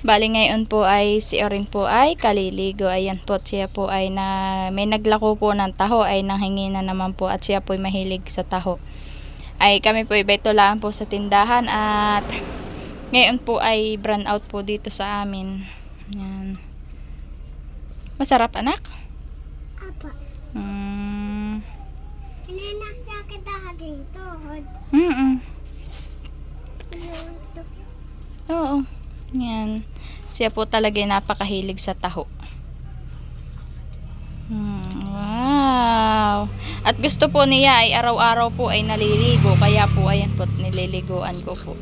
Bali ngayon po ay si Orin po ay kaliligo. Ayan po, siya po ay may naglako po ng taho ay nanghingi na naman po at siya po ay mahilig sa taho. Ay kami po ibay tulaan po sa tindahan at ngayon po ay brand out po dito sa amin. Yan. Masarap anak? Apa. Sakit aking tuhod. Oo. Yan. Siya po talaga napakahilig sa taho. Wow. At gusto po niya ay araw-araw po ay naliligo. Kaya po ayan po nililiguan ko po.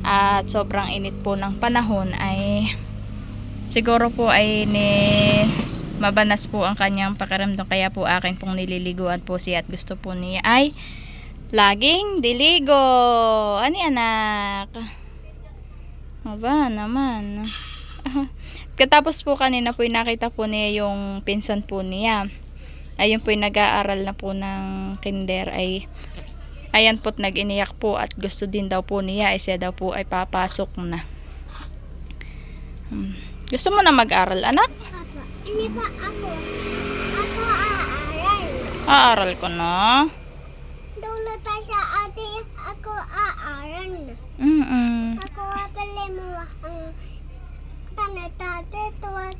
At sobrang init po ng panahon ay siguro po ay mabanas po ang kanyang pakiramdam. Kaya po akin pong nililiguan po siya at gusto po niya ay laging diligo. Ani anak? Aba naman. Katapos po kanina po nakita po niya yung pinsan po niya. Ayun po nag-aaral na po ng kinder ay ayan po't nag-iniyak po at gusto din daw po niya ay siya daw po ay papasok na. Gusto mo na mag-aral anak? Apa. Hindi pa ako. Ako aaral. Aaral ko na. Dulo tayo sa ate. Ako aaral na. Ako pala mo ang tanatate.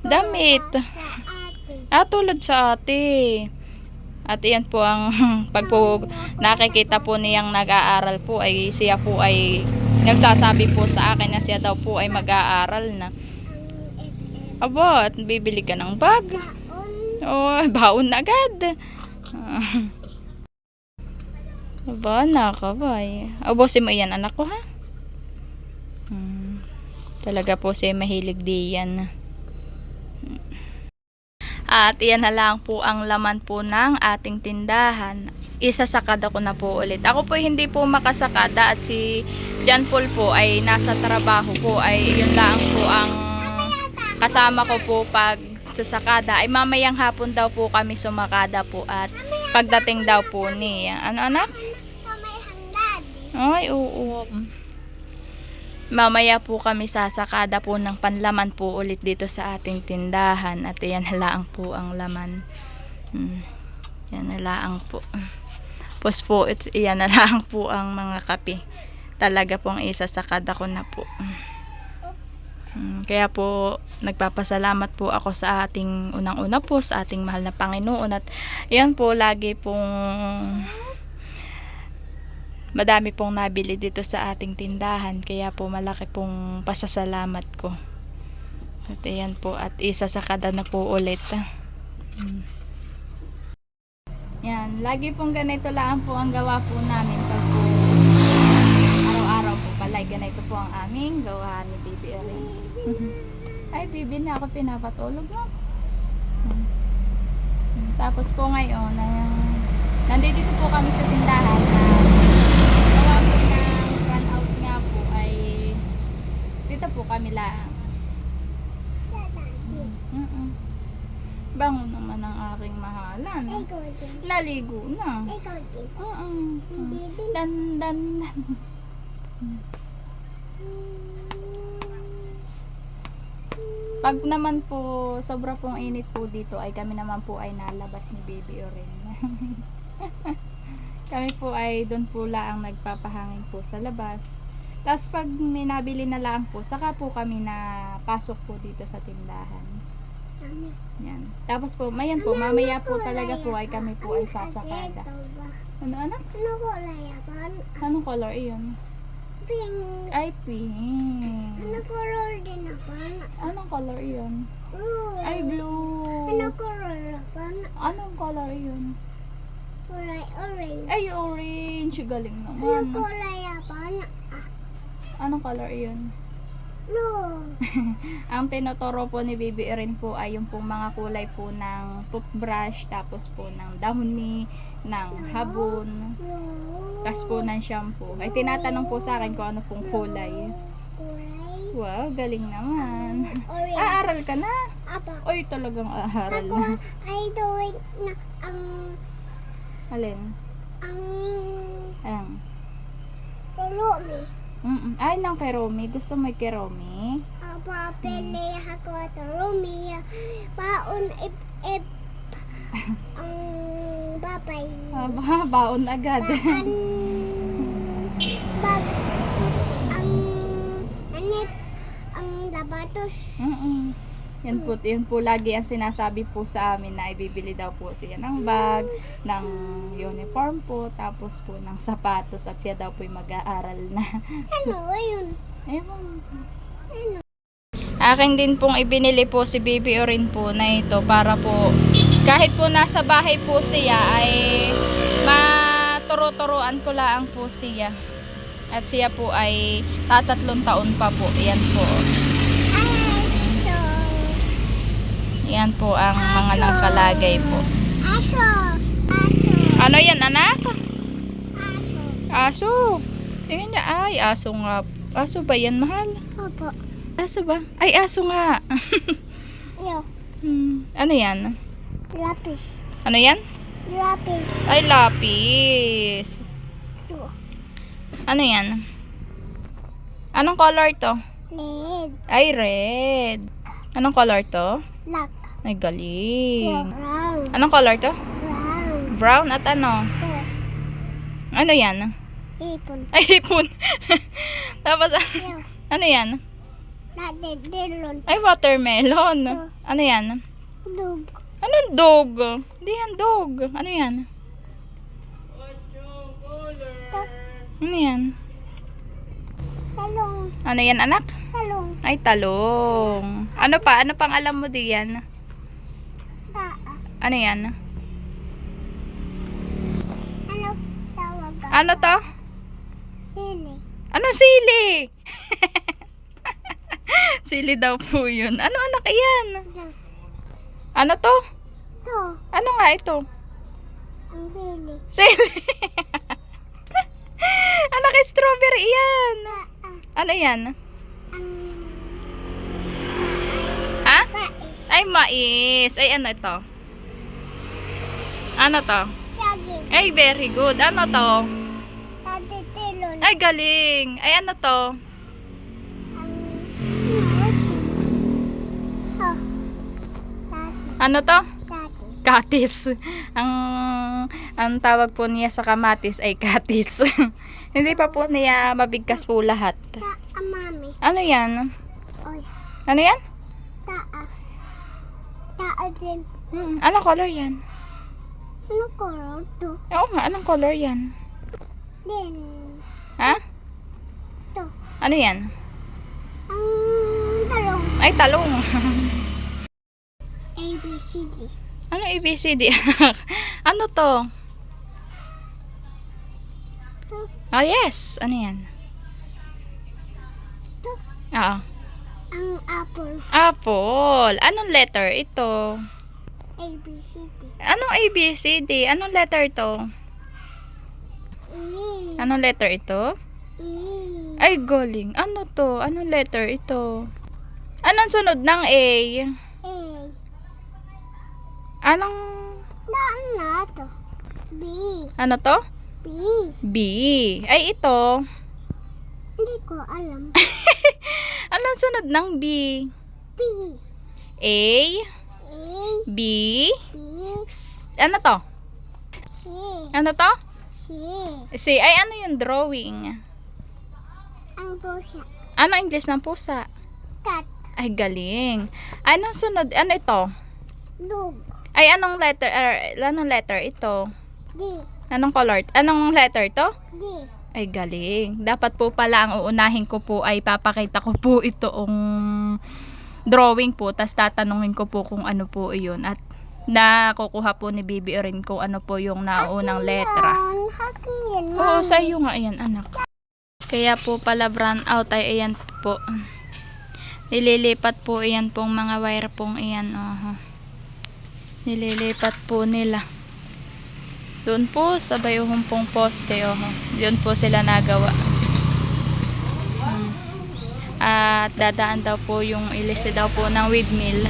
Damit. Sa ate. Tulad sa ate. At iyan po ang pag po nakikita po niyang nag-aaral po ay siya po ay nagsasabi po sa akin na siya daw po ay mag-aaral na. Aba, at bibili ka ng bag. Oh, baon na agad. Aba, nakabay. Ubusin mo iyan anak ko ha. Talaga po siya mahilig diyan. At iyan na lang po ang laman po ng ating tindahan. Isasakada ko na po ulit. Ako po hindi po makasakada at si John Paul po ay nasa trabaho po. Ay yun lang po ang kasama ko po pag sasakada. Ay mamayang hapon daw po kami sumakada po at pagdating daw po niya. Ano anak? Kamay hangad. Ay oo. Mamaya po kami sasakada po ng panlaman po ulit dito sa ating tindahan. At yan halaang po ang laman. Yan halaang po. Tapos po, yan halaang po ang mga kape. Talaga pong isasakada ko na po. Kaya po, nagpapasalamat po ako sa ating unang-una po, sa ating mahal na Panginoon. At yan po, lagi pong madami pong nabili dito sa ating tindahan. Kaya po malaki pong pasasalamat ko. At ayan po. At isasakada na po ulit. Yan. Lagi pong ganito lang po ang gawa po namin. Pag po araw-araw po pala. Ganito po ang aming gawa ni Baby Erin. Ay, Bibi na ako pinapatulog no? Tapos po ngayon nandito po kami sa tindahan gawa po ng run out nga po ay dito po kami lang. Bango naman ang aking mahalan. Ikaw din. Naligo na. Ikaw din. Hindi din. Dan. Pag naman po sobra pong init po dito ay kami naman po ay nalabas ni Baby Oren. Kami po ay doon po lang nagpapahangin po sa labas. Tapos pag may nabili na lang po, saka po kami na pasok po dito sa tindahan. Yan. Tapos po, mayan po, mamaya po talaga po ay kami po ay sasakada. Ano anak? Ano kulay yan? Anong color iyon? Pink. Ay, pink. Ano color din ako? Anong color iyon? Blue. Ay, blue. Ano color ako? Anong color iyon? Kulay orange. Ay, orange. Galing Ano naman. kulay ako? Anong color iyon? Blue. Ang tinuturo po ni Baby Erin po ay yung pong mga kulay po ng toothbrush, tapos po ng dahoni, ng habon, Blue. tapos po ng shampoo. Ay tinatanong po sa akin kung ano pong kulay. Kulay Wow, galing naman. orange. Aaral ka na? Apa? Oy, talagang aaral Ako na. ay doing na ang Alin? Ayan. lolo mi. Ay, ng kay Romy. Gusto mo kay Romy? Papili ako ito. Romeo. Baon ip ang babay. Baon agad. Bag ang anit ang labatos. Yan po lagi ang sinasabi po sa amin na ibibili daw po siya ng bag, ng uniform po, tapos po ng sapatos at siya daw po mag-aaral na. Ano yun? Ewan. Ano? Akin din pong ibinili po si Baby Orin po na ito para po kahit po nasa bahay po siya ay maturo-turuan ko lang po siya. At siya po ay 3 taon pa po. Yan po. Yan po ang mga nangkalagay po. Aso. Ano yan, anak? Aso. Aso. Tingnan niya. Ay, aso nga. Aso ba yan, mahal? Opo. Aso ba? Ay, aso nga. Yo. Ano yan? Lapis. Ano yan? Lapis. Ay, lapis. Ito. Ano yan? Anong color to? Red. Ay, red. Anong color to? Black. Ay, galing. Brown. Anong color to? Brown. Brown at ano? Ito. Ano yan? Ipon. Ay, hipon. Tapos, Yo. ano yan? Delon. Ay, watermelon. Ito. Ano yan? Dug. Anong dog? Hindi yan dog. Ano yan? Ito. Ano yan? Talong. Ano yan, anak? Talong. Ay, talong. Ano pa? Ano pang alam mo diyan? Taa. Ano yan? Ano tawag ka? Ano to? Sili. Ano sili? Sili daw po yun. Ano anak yan? Ano to? Ito. Ano nga ito? Ang sili. Sili. Anak, strawberry yan. Taa. Ano yan? Ang Ha? mais. Ay, mais. Ay, ano ito? Ano to? Saging. Ay, very good. Ano to? Tatelon. Ay, galing. Ay, ano to? Ang oh. Tati. Ano to? Tati. Katis. Ang tawag po niya sa kamatis ay katis. Hindi pa po niya mabigkas po lahat. Mami. Ano yan? Oy. Ano yan? Taa. Taa din. Anong color yan? Ano color to? Oo nga, anong color yan? Din. Ha? To. Ano yan? Ang talong. Ay, talong. A, B, C, D. Ano ABCD? Ano to? To. Oh, yes. Ano yan? To. Oo. Ang apple. Apple. Anong letter ito? A, B, C, D. Anong ABCD? Anong letter to? E. Anong letter ito? E. Ay, galing. Ano to? Anong letter ito? Anong sunod ng A? A. Anong... Na to? B. Ano to? B. B. Ay, ito. Hindi ko alam. Anong sunod ng B? B. A. A. B. B. Ano to? C. Ano to? C. C. Ay, ano yung drawing? Ang pusa. Ano English ng pusa? Cat. Ay, galing. Anong sunod? Ano ito? Dog. Ay, anong letter ito? D. Anong color? Anong letter to? D. Ay, galing. Dapat po pala ang uunahin ko po ay papakita ko po itoong drawing po. Tas tatanungin ko po kung ano po iyon. At nakukuha po ni Baby Orin kung ano po yung naunang letra. Haking yan, Oo, Mami. sa'yo nga. Ayan, anak. Kaya po pala brown out ay ayan po. Nililipat po iyan pong mga wire pong iyan. Nililipat po nila. Doon po sa bayuhong pong poste. Doon po sila nagawa. At dadaan daw po yung ilisi daw po ng windmill.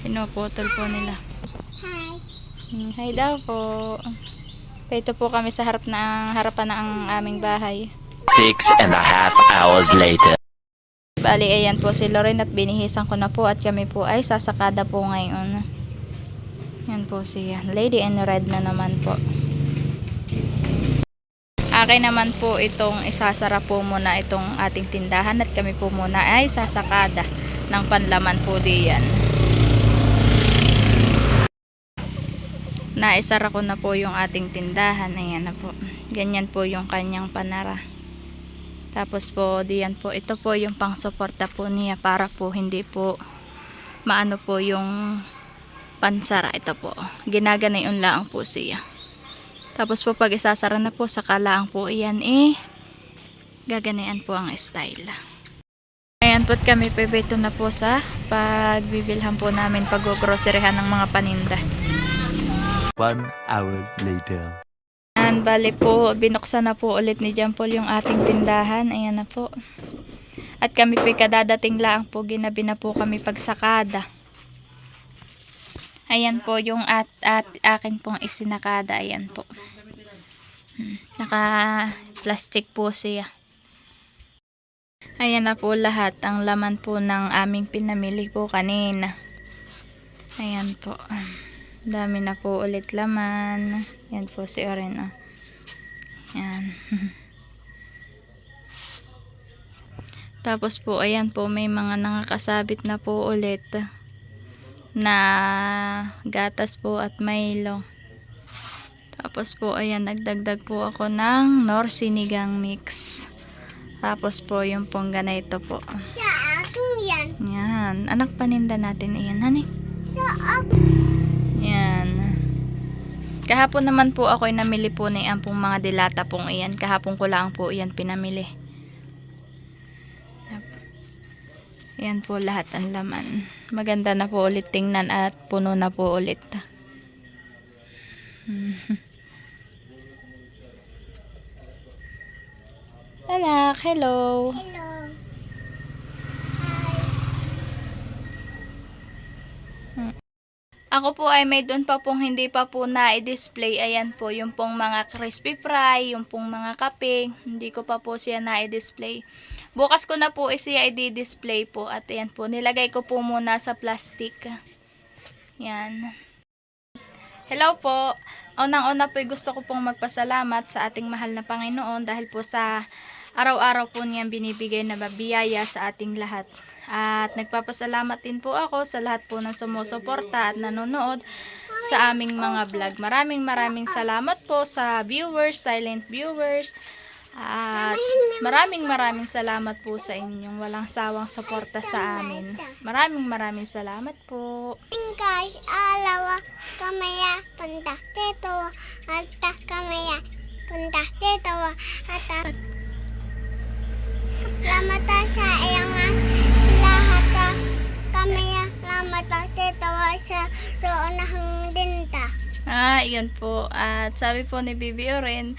Pinuputol po nila. Hi. Hi daw po. Ito po kami sa harapan ng aming bahay. 6.5 hours later. Bali, ayan po si Loren at binihisan ko na po at kami po ay sasakada po ngayon. Yan po siya. Lady in red na naman po. Akin naman po itong isasara po muna itong ating tindahan at kami po muna ay sasakada ng panlaman po diyan. Naisara ko na po yung ating tindahan. Ayan na po. Ganyan po yung kanyang panara. Tapos po diyan po, ito po yung pang-suporta po niya para po hindi po maano po yung pansara. Ito po. Ginaganayon lang po siya. Tapos po pag isasara na po, saka lang po iyan gaganayan po ang style. Ayan po kami pipito na po sa pagbibilhan po namin, pag-groceryhan ng mga paninda. 1 hour later. And bali po, binuksan na po ulit ni John Paul yung ating tindahan. Ayan na po. At kami po kadadating lang po, ginabi na po kami pagsakada. Ayan po yung at akin pong isinakada. Ayan po. Naka plastic po siya. Ayan na po lahat. Ang laman po ng aming pinamili po kanina. Ayan po. Dami na po ulit laman. Ayan po si Oren. Ayan. Tapos po ayan po, may mga nakakasabit na po ulit na gatas po at Milo. Tapos po ayan, nagdagdag po ako ng Nor sinigang mix. Tapos po yung pong ganito po. Sa akin yan. Yan, anak paninda natin iyan, honey. Sa akin. Yan. Kahapon naman po ako ay namili po na iyan pong mga dilata pong iyan. Kahapon ko lang po iyan pinamili. Yan po lahat ang laman. Maganda na po ulit tingnan at puno na po ulit. Anak, hello. Hello. Ako po ay may doon pa pong hindi pa po na-display. Ayan po, yung pong mga crispy fry, yung pong mga kape. Hindi ko pa po siya na-display. Bukas ko na po siya i-display po. At ayan po, nilagay ko po muna sa plastic. Yan. Hello po. Unang-una po gusto ko pong magpasalamat sa ating mahal na Panginoon dahil po sa araw-araw po niyang binibigay na biyaya sa ating lahat. At nagpapasalamat din po ako sa lahat po ng sumusuporta at nanonood sa aming mga vlog. Maraming salamat po sa viewers, silent viewers. At maraming salamat po sa inyong walang sawang suporta sa amin. Maraming salamat po. Guys, alawa kamaya punta dito. At kamaya punta dito. At salamat sa iyong lahat. Kamaya salamat dito sa roonahang dinta. Iyon po. At sabi po ni Bibi Oren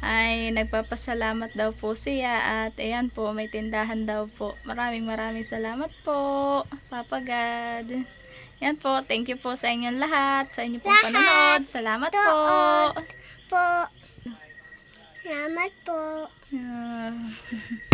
ay nagpapasalamat daw po siya at ayan po, may tindahan daw po. Maraming salamat po, Papa God. Yan po, thank you po sa inyong lahat, sa inyong pong panonood. Salamat po. Po. Salamat po. Ah.